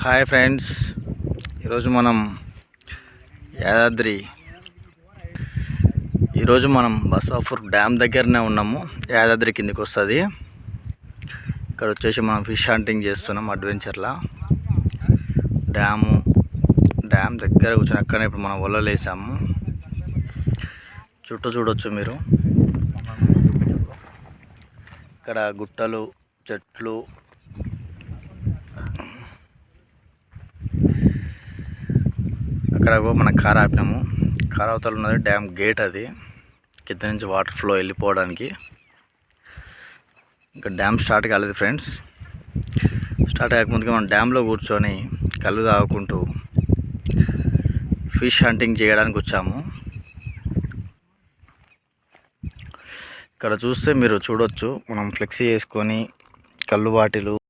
Hi friends, ఈరోజు మనం Basapur dam దగ్గరనే ఉన్నాము. యాదాద్రి కిందికి వస్తుంది. ఇక్కడ వచ్చేసి మనం ఫిష్ హంటింగ్ చేస్తున్నాం అడ్వెంచర్లా. డ్యామ్ దగ్గర కూర్చొని అక్కడనే ఇప్పుడు మనం వలలు వేసాము. చుట్టూ చూడొచ్చు మీరు. ఇక్కడ గుట్టలు, చెట్లు, అక్కడ మనం కార్ ఆపినాము. కార్ అవతల ఉన్నది డ్యామ్ గేట్. అది కింద నుంచి వాటర్ ఫ్లో వెళ్ళిపోవడానికి. ఇంకా డ్యామ్ స్టార్ట్ కాలేదు ఫ్రెండ్స్. స్టార్ట్ అయ్యకముందుగా మనం డ్యామ్లో కూర్చొని కళ్ళు తాగుకుంటూ ఫిష్ హంటింగ్ చేయడానికి వచ్చాము. ఇక్కడ చూస్తే మీరు చూడొచ్చు, మనం ఫ్లెక్సీ వేసుకొని కళ్ళు బాటిలు